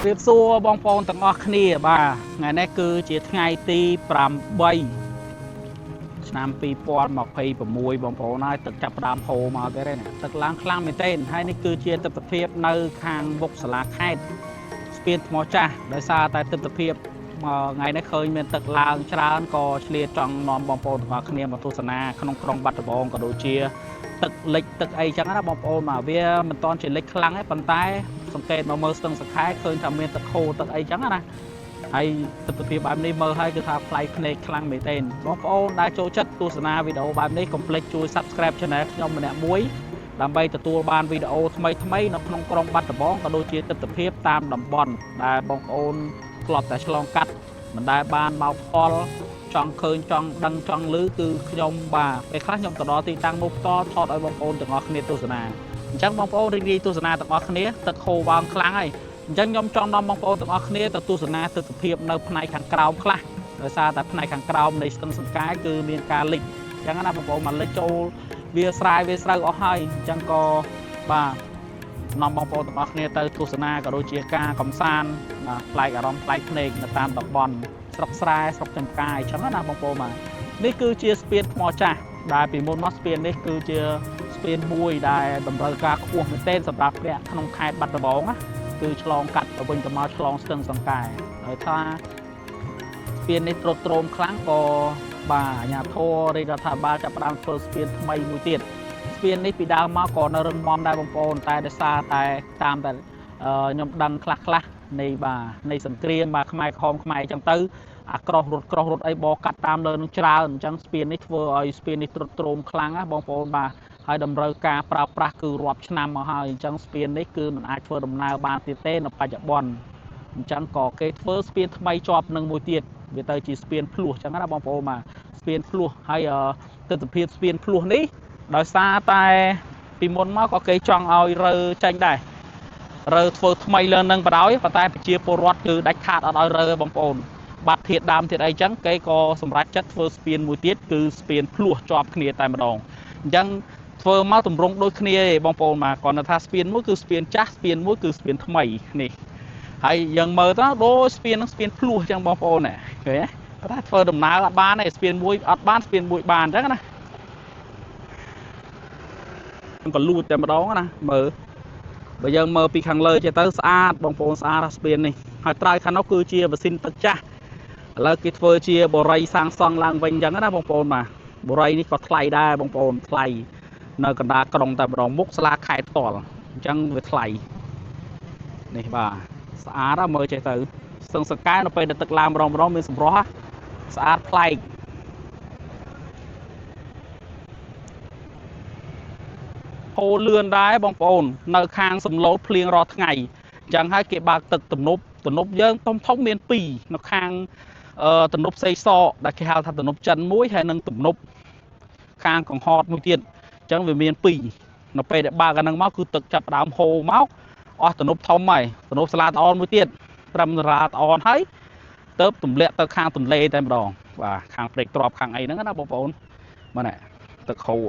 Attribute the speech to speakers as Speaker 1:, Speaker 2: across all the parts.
Speaker 1: រៀបសួរបងប្អូនទាំងអស់គ្នាបាទថ្ងៃនេះគឺជាថ្ងៃទី8ឆ្នាំ2026បងប្អូនហើយទឹកចាប់ផ្ដើមហូរមកទេណាទឹកឡើងខ្លាំងមែនទែនហើយនេះគឺជាទិដ្ឋភាពនៅខាងមុខសាលាខេត្តស្ពានថ្មចាស់ដោយសារតែទិដ្ឋភាពថ្ងៃនេះឃើញមានទឹកឡើងច្រើនក៏ឆ្លៀតចង់នាំបងប្អូនទាំងអស់គ្នាមកទស្សនាក្នុងក្រុងបាត់ដំបងក៏ដូចជាទឹកលិចទឹកអីចឹងណាបងប្អូនមកវាមិនតន់ជាលិចខ្លាំងទេប៉ុន្តែសង្កេតមកមើលស្ទឹងសង្ខេឃើញថាមានទឹកហូរទឹកអីចឹងណាហើយទិដ្ឋភាពបែបនេះមើលហើយគឺថាប្លែកភ្នែកខ្លាំងមែនទែនបងប្អូនដែលចូលចិត្តទស្សនាវីដេអូបែបនេះកុំភ្លេចជួយ Subscribe Channel ខ្ញុំម្នាក់មួយដើម្បីទទួលបានវីដេអូថ្មីៗនៅក្នុងក្រុងបាត់ដំបងក៏ដូចជាទិដ្ឋភាពតាមតំបន់ដែលបងប្អូនធ្លាប់តែឆ្លងកាត់មិនដែលបានមកផ្ទាល់ចង់ឃើញចង់ដឹងចង់ឮគឺខ្ញុំបាទពេលខ្លះខ្ញុំទៅដល់ទីតាំងនោះផ្ទាល់ថតឲ្យបងប្អូនទាំងអស់គ្នាទស្សនាអញ្ចឹងបងប្អូនរីករាយទស្សនាទាំងអស់គ្នាទឹកហូរវ៉ាងខ្លាំងហើយអញ្ចឹងខ្ញុំចង់នាំបងប្អូនទាំងអស់គ្នាទៅទស្សនាទិដ្ឋភាពនៅផ្នែកខាងក្រោមខ្លះដោយសារតែផ្នែកខាងក្រោមនៃស្ទឹងសង្កែគឺមានការលិចអញ្ចឹងណាបងប្អូនមកលិចចូលវាស្រាយវាស្រូវអស់ហើយអញ្ចឹងក៏បាទនាំបងប្អូនទាំងអស់គ្នាទៅទស្សនាក៏ដូចជាការកំសាន្តប្លែកអារម្មណ៍ប្លែកភ្នែកនៅតាមតំបន់ស្រុកស្រែស្រុកចំការអញ្ចឹងណាបងប្អូនបាទនេះគឺជាស្ពានថ្មចាស់ដែលពីមុនមកស្ពាននេះគឺជាស្ពានមួយដែលតម្រូវការខ្ពស់មែនទែនសម្រាប់អ្នកក្នុងខេត្តបាត់ដំបងណាគឺឆ្លងកាត់ទៅវិញទៅមកឆ្លងស្ទឹងសង្កែហើយថាស្ពាននេះទ្រុឌទ្រោមខ្លាំងក៏បាទអាជ្ញាធររាជរដ្ឋាភិបាលចាប់ផ្ដើមធ្វើស្ពានថ្មីមួយទៀតស្ពាននេះពីដើមមកក៏នៅរឹងមាំដែរបងប្អូនតែដោយសារតែតាមតែខ្ញុំដឹងខ្លះនៃបាទនៃសង្គ្រាមបាទខ្មែរក្រហមខ្មែរអញ្ចឹងទៅអាក្រោះរត់អីបកកាត់តាមលើនឹងច្រើនអញ្ចឹងស្ពាននេះធ្វើឲ្យស្ពាននេះទ្រុឌទ្រោមខ្លាំងណាបងប្អូនបាទហើយតម្រូវការប្រើប្រាស់គឺរាប់ឆ្នាំមកហើយអញ្ចឹងស្ពាននេះគឺមិនអាចធ្វើដំណើរបានទៀតទេនៅបច្ចុប្បន្នអញ្ចឹងក៏គេធ្វើស្ពានថ្មីជាប់នឹងមួយទៀតវាទៅជាស្ពានភ្លោះអញ្ចឹងណាបងប្អូនបាទស្ពានភ្លោះហើយទិដ្ឋភាពស្ពានភ្លោះនេះដោយសារតែពីមុនមកក៏គេចង់ឲ្យរើចេញដែររើធ្វើថ្មីលើនឹងបដ ாய் ប៉ុន្តែប្រជាពលរដ្ឋគឺដាច់ខាតអត់ឲ្យរើបងប្អូនបាត់ធាតដើមធាតអីចឹងគេក៏សម្រេចចិត្តធ្វើស្ពានមួយទៀតគឺស្ពានភ្លោះជាប់គ្នាតែម្ដងអញ្ចឹងធ្វើមកទម្រង់ដូចគ្នាឯងបងប្អូនមកគាត់ថាស្ពានមួយគឺស្ពានចាស់ស្ពានមួយគឺស្ពានថ្មីនេះហើយយើងមើលទៅដូចស្ពាននឹងស្ពានភ្លោះចឹងបងប្អូនណាឃើញទេតែធ្វើដំណើរអត់បានទេស្ពានមួយអត់បានស្ពានមួយបានចឹងណាក៏លួចតែម្ដងណាមើលបើយើងមើលពីខាងលើចេះទៅស្អាតបងប្អូនស្អាតស្ពាននេះហើយត្រើយខាងនោះគឺជាម៉ាស៊ីនទឹកចាស់ឥឡូវគេធ្វើជាបរិយសាងសង់ឡើងវិញអញ្ចឹងណាបងប្អូនបាទបរិយនេះក៏ថ្លៃដែរបងប្អូនថ្លៃនៅកណ្ដាលក្រុងតែម្ដងមុខសាលាខេត្តផ្ទាល់អញ្ចឹងវាថ្លៃនេះបាទស្អាតមើលចេះទៅស្ទឹងសង្កែនៅពេលដែលទឹកឡើងម្ដងមានសម្រស់ស្អាតប្លែកហូរលឿនដែរបងប្អូននៅខាងសំឡូតភ្លៀងរាល់ថ្ងៃអញ្ចឹងហើយគេបើកទឹកទំនប់យើងធំមាន2នៅខាងទំនប់សេកសដែលគេហៅថាទំនប់ចិនមួយហើយនិងទំនប់ខាងកង្ហតមួយទៀតអញ្ចឹងវាមាន2នៅពេលដែលបើកអាហ្នឹងមកគឺទឹកចាប់ដើមហូរមកអស់ទំនប់ធំហើយទំនប់សាឡាតអនមួយទៀតត្រឹមសាឡាតអនហើយទៅទម្លាក់ទៅខាងទន្លេតែម្ដងបាទខាងព្រែកទ្របខាងអីហ្នឹងណាបងប្អូនមើលណែទឹកហូរ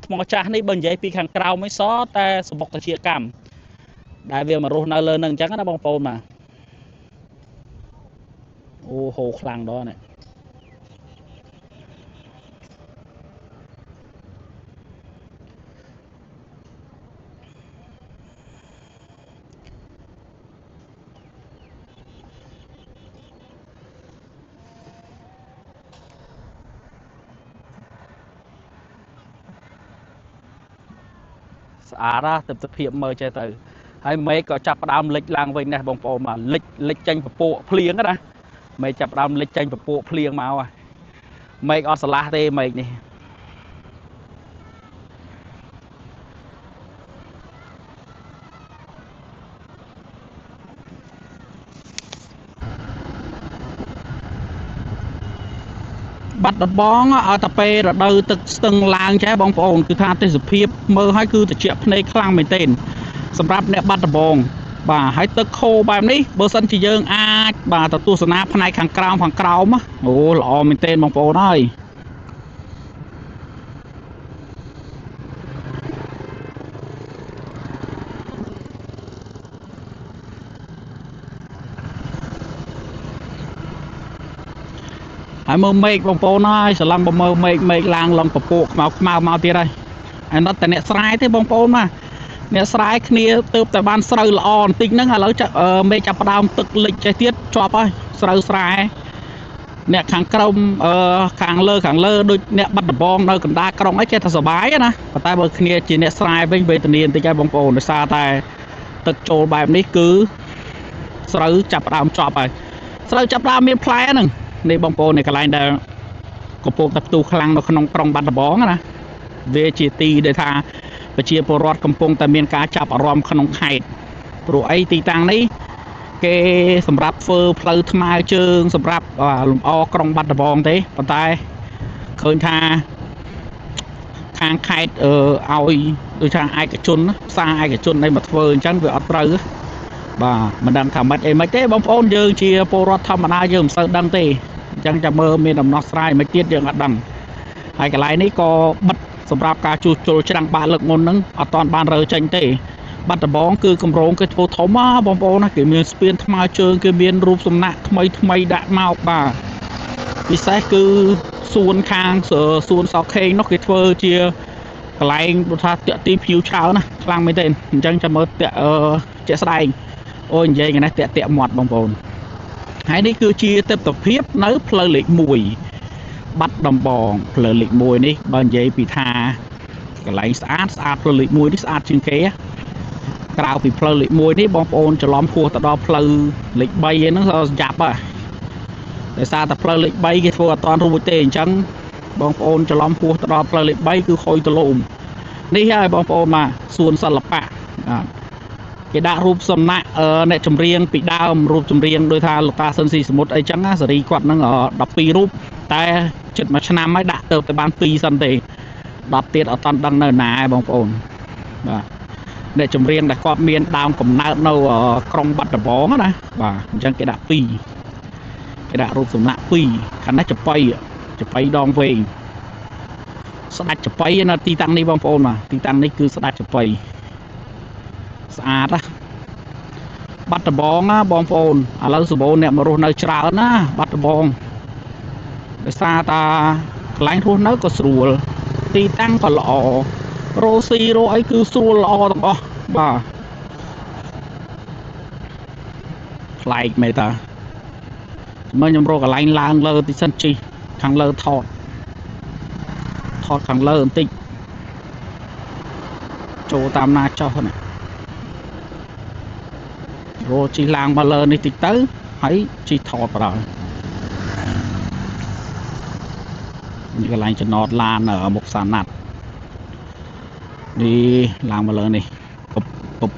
Speaker 1: ថ្មចាស់នេះបើនិយាយពីខាងក្រៅមិនសតែសម្បុកតាជាកម្មដែលវាមករស់នៅលើនឹងអញ្ចឹងណាបងប្អូនបាទអូហូរខ្លាំងដល់នេះស្អាតទិដ្ឋភាពមើលចេះទៅហើយមេឃក៏ចាប់ផ្ដើមលិចឡើងវិញដែរបងប្អូនបាទលិចចេញពពកភ្លៀងណាមេឃចាប់ផ្ដើមលិចចេញពពកភ្លៀងមកហើយមេឃអត់ស្រឡះទេមេឃនេះបាត់ដំបងឲ្យតែពេលរដូវទឹកស្ទឹងឡើងចេះបងប្អូនគឺថាទេសភាពមើលឲ្យគឺត្រជាក់ភ្នែកខ្លាំងមែនទែនសម្រាប់អ្នកបាត់ដំបងបាទហើយទឹកខូរបែបនេះបើសិនជាយើងអាចបាទទៅទស្សនាផ្នែកខាងក្រោមអូល្អមែនទែនបងប្អូនហើយ ហើយមើលមេឃបងប្អូនហើយស្រឡំបើមើលមេឃឡើងឡើងពពកខ្មៅមកទៀតហើយហើយណត់តែអ្នកស្រែទេបងប្អូនមកអ្នកស្រែគ្នាទៅតែបានស្រូវល្អបន្តិចហ្នឹងឥឡូវមេឃចាប់ផ្ដើមទឹកលិចចេះទៀតជាប់ហើយស្រូវស្រែអ្នកខាងក្រោមខាងលើដូចអ្នកបាត់ដំបងនៅកណ្ដាលក្រុងអីគេថាសុបាយណាប៉ុន្តែបើគ្នាជាអ្នកស្រែវិញវេទនាបន្តិចហើយបងប្អូនដោយសារតែទឹកចូលបែបនេះគឺស្រូវចាប់ផ្ដើមជាប់ហើយស្រូវចាប់ផ្ដើមមានផ្លែហ្នឹងនេះបងប្អូននេះកន្លែងដែលកំពុងតែផ្ទុះខ្លាំងនៅក្នុងក្រុងបាត់ដំបងណាវាជាទីដែលថាប្រជាពលរដ្ឋកំពុងតែមានការចាប់អារម្មណ៍ក្នុងខេត្តព្រោះអីទីតាំងនេះគេសម្រាប់ធ្វើផ្លូវថ្មើរជើងសម្រាប់លំអក្រុងបាត់ដំបងទេប៉ុន្តែឃើញថាខាងខេត្តឲ្យដូចថាឯកជនផ្សារឯកជនឲ្យមកធ្វើអញ្ចឹងវាអត់ត្រូវបាទមិនដឹងថាម៉េចអីមិនទេបងប្អូនយើងជាពលរដ្ឋធម្មតាយើងមិនសូវដឹងទេអញ្ចឹងចាំមើលមានដំណោះស្រាយមិនទៀតយើងអត់ដឹងហើយកន្លែងនេះក៏បិទសម្រាប់ការជួសជុលច្រាំងបាក់លើកមុនហ្នឹងអត់តាន់បានរើចេញទេបាត់ដំបងគឺគម្រោងគេធ្វើធំបងប្អូនណាគេមានស្ពានថ្មើរជើងគេមានរូបសំណាកថ្មីដាក់មកបាទពិសេសគឺសួនខាងសួនសោខេងនោះគេធ្វើជាកន្លែងថាតាក់ទីភ្ញៀវច្រើនណាខ្លាំងមែនទេអញ្ចឹងចាំមើលជាក់ស្ដែងអូនិយាយហ្នឹងតាក់មាត់បងប្អូនហើយនេះគឺជាទិដ្ឋភាពនៅផ្លូវលេខ1បាត់ដំបងផ្លូវលេខ1នេះបើនិយាយពីថាកន្លែងស្អាតផ្លូវលេខ1នេះស្អាតជាងគេក្រៅពីផ្លូវលេខ1នេះបងប្អូនច្រឡំហួសទៅដល់ផ្លូវលេខ3ហ្នឹងយ៉ាប់ហ่ะដោយសារតែផ្លូវលេខ3គេធ្វើអត់តាន់រួចទេអញ្ចឹងបងប្អូនច្រឡំហួសទៅដល់ផ្លូវលេខ3គឺខូចទលោមនេះហើយបងប្អូនមកសួនសិល្បៈគេដាក់រូបសំណាក់អ្នកចម្រៀងពីដើមរូបចម្រៀងដោយថាលោកតាស៊ិនស៊ីសមុទ្រអីចឹងណាសេរីគាត់ហ្នឹង12រូបតែជិត1ឆ្នាំហើយដាក់ទៅបាន2សិនទេ10ទៀតអត់តាន់ដឹងនៅណាឯងបងប្អូនបាទអ្នកចម្រៀងដែលគាត់មានដើមកំណើតនៅក្រុងបាត់ដំបងណាបាទអញ្ចឹងគេដាក់2គេដាក់រូបសំណាក់2ខាងនេះចប៉ីដងវែងស្ដាច់ចប៉ីនៅទីតាំងនេះបងប្អូនបាទទីតាំងនេះគឺស្ដាច់ចប៉ីស្អាតណាបាត់ដំបងណាបងប្អូនឥឡូវសម្បូរអ្នកមករស់នៅច្រើនណាបាត់ដំបងដោយសារតាកន្លែងរស់នៅក៏ស្រួលទីតាំងក៏ល្អរោស៊ីរោអីគឺស្រួលល្អទាំងអស់បាទប្លែកមែនតាមើលខ្ញុំរកកន្លែងឡើងលើទីសិនជីខាងលើថតខាងលើបន្តិចចូលតាមណាចុះណារោជីឡើងមកលើនេះតិចទៅហើយជីថតបណ្ដោយនេះកន្លែងចំណតឡានមុខសាណាត់នេះឡើងមកលើនេះពុប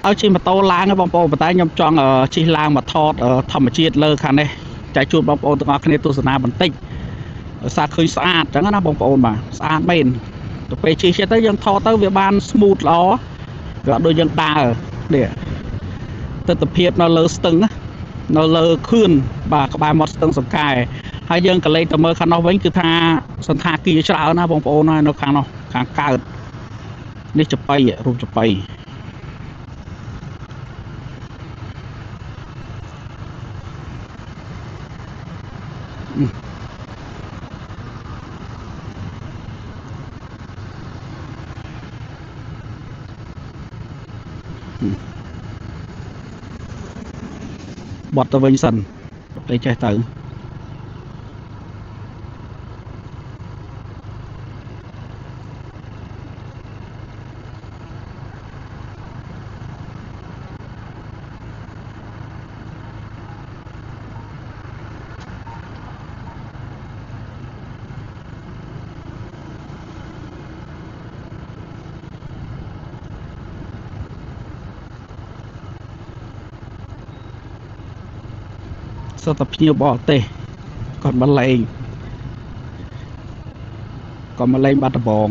Speaker 1: ឲ្យជិះម៉ូតូឡើងបងប្អូនប៉ុន្តែខ្ញុំចង់ជិះឡើងមកថតធម្មជាតិលើខាងនេះចែកជូនបងប្អូនទាំងអស់គ្នាទស្សនាបន្តិចសារឃើញស្អាតចឹងណាបងប្អូនបាទស្អាតមែនទៅពេលជិះទៅយើងថតទៅវាបាន smooth ល្អវាអត់ដូចយើងដើរនេះទិដ្ឋភាពនៅលើស្ទឹងនៅលើខឿនបាទក្បែរមាត់ស្ទឹងសង្កែហើយយើងក៏លេចទៅមើលខាងនោះវិញគឺថាសន្តាគារច្រើនណាបងប្អូនហើយនៅខាងនោះខាងកើតនេះចប៉ីរូបចប៉ីបត់ទៅវិញសិនទៅចេះទៅសុទ្ធតែភ្ញៀវបរទេសគាត់មកលេងបាត់ដំបង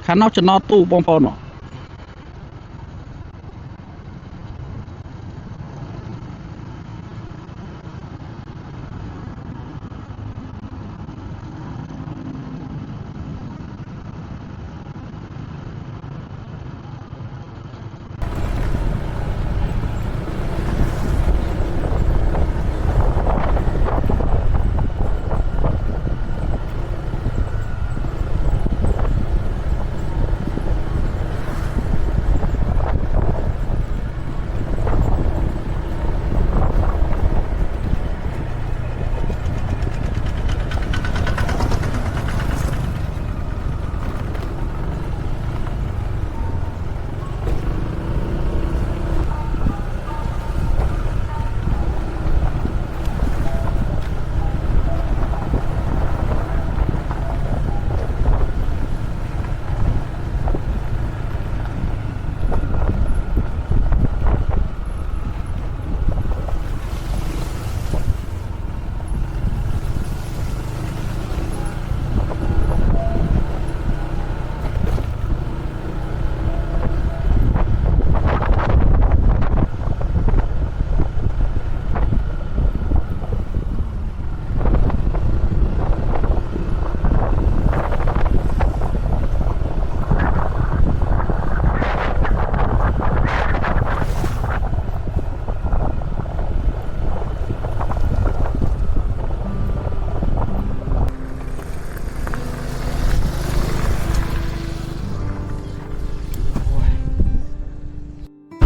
Speaker 1: ខាងនោះចំណតទូបងប្អូន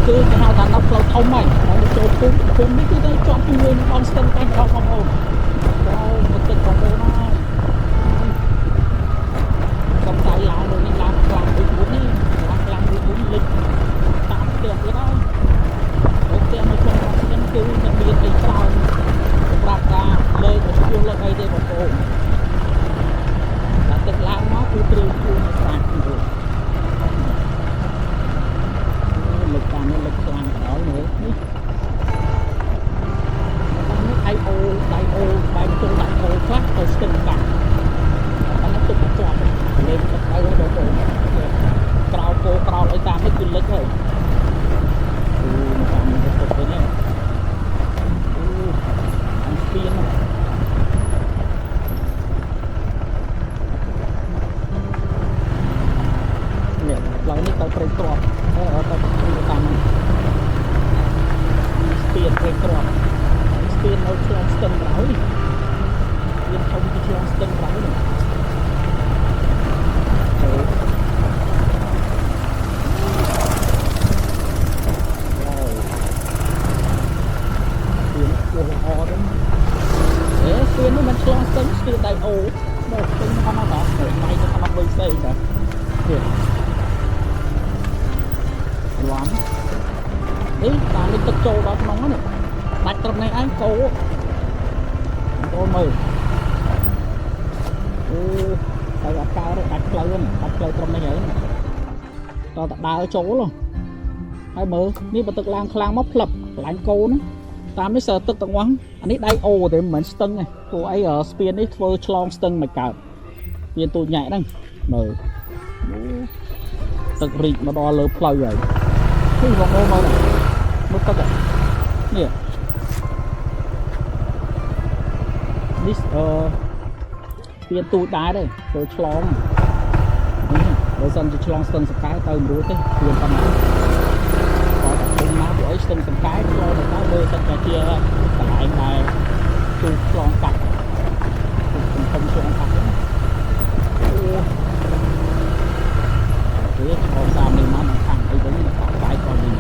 Speaker 1: គឺគេហៅថាដល់ផ្លូវធំហើយដល់ចូលភូមិនេះគឺទៅជាប់ជាមួយនឹងបងស្ទឹងតែបងប្អូនមកទឹកបងប្អូនហើយកំដៅឡើងនេះឡើងខ្លាំងដូចមុននេះឡើងខ្លាំងដូចមុនលិចតាមផ្ទះទៀតហើយអូផ្ទះនៅក្នុងហ្នឹងគឺมันមានអីច្រើនសម្រាប់ការលើកឆ្ពោះលើកអីទេបងប្អូនតែទឹកឡើងមកគឺត្រូវជួនស្រាច់ទៅលើកតាមនេះលើកខ្លាំងដល់មើលនេះដៃអូបែបចូលដៃអូខ្លះទៅស្ទឹងកាត់អានេះទឹកជាប់លេងទឹកទៅបងប្អូនក្រោលគោក្រោលអីតាមនេះគឺលិចហើយតាមនេះទឹកទៅនេះអាស្ពាននេះផ្លូវនេះទៅព្រៃទ្រាប់ទៅតាមស្ពានព្រៃទ្រាប់ស្ពាននៅឆ្លងស្ទឹងក្រោយវាធំជាឆ្លងស្ទឹងក្រោយនេះស្ពាននេះมันឆ្លងស្ទឹងស្ពានដៃអូមកស្ទឹងធម្មតាដៃទៅតាមអត់វិញផ្សេងតែនេះឡំនេះតាមនេះទឹកចូលដល់ក្នុងហ្នឹងដាច់ត្រឹមនេះឯងគោអូមើលអូទៅអត់កើដាច់ផ្លូវហ្នឹងដាច់ផ្លូវត្រឹមនេះហើយតតដើរចូលហើយមើលនេះបើទឹកឡើងខ្លាំងមកផ្លឹបកន្លែងគោហ្នឹងតាមនេះសើទឹកទាំងអស់អានេះដៃអូទេមិនមែនស្ទឹងទេព្រោះអីស្ពាននេះធ្វើឆ្លងស្ទឹងមិនកើតស្ពានទូចញ៉ែហ្នឹងមើលទឹករីកមកដល់លើផ្លូវហើយនេះបងប្អូនមើលទឹកនេះនេះស្ពានទូចដែរទេធ្វើឆ្លងបើសិនជាឆ្លងស្ទឹងសង្កែទៅមិនរួចទេស្ពានប៉ុណ្ណាគាត់តែឃើញមកពីអីស្ទឹងសង្កែឆ្លងទៅលើសិនតែជាកន្លែងដែលទូឆ្លងកាត់ទូឆ្លងកាត់អូឆ្លងតាមនេះមកខាងអីវិញកាត់កាយគាត់វិញ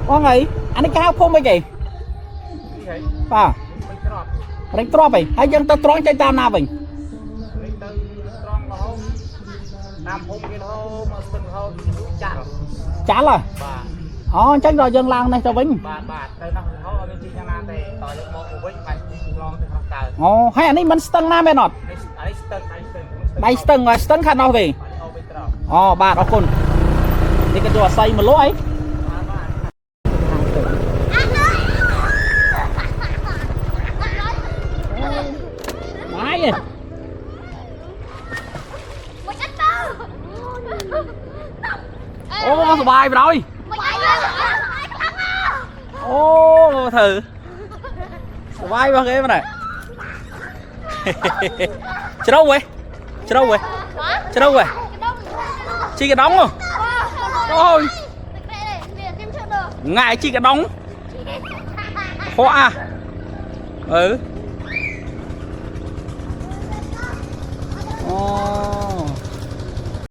Speaker 1: បងអីអានេះគេហៅភូមិអីគេបាទរែងទ្របអីហើយយើងទៅត្រង់ចេញតាមណាវិញទៅត្រង់រហូតតាមភូមិគេរហូតមកស្ទឹងរហូតចាល់ហ៎បាទអូអញ្ចឹងដល់យើងឡើងនេះទៅវិញបាទទៅនោះរហូតអត់មានទីយ៉ាងណាទេតយើងមកទៅវិញបាច់ឡងទៅខាងកើតអូហើយអានេះមិនស្ទឹងណាមែនអត់អានេះស្ទឹងដៃស្ទឹងខាងនោះទេអូបាទអរគុណនេះក៏យកអាស័យមកលក់អីអូសบายไปrồi ô thử sbay bao cái này đâu vậy chi cái đóng không thôi ngại chi cái đóng khó à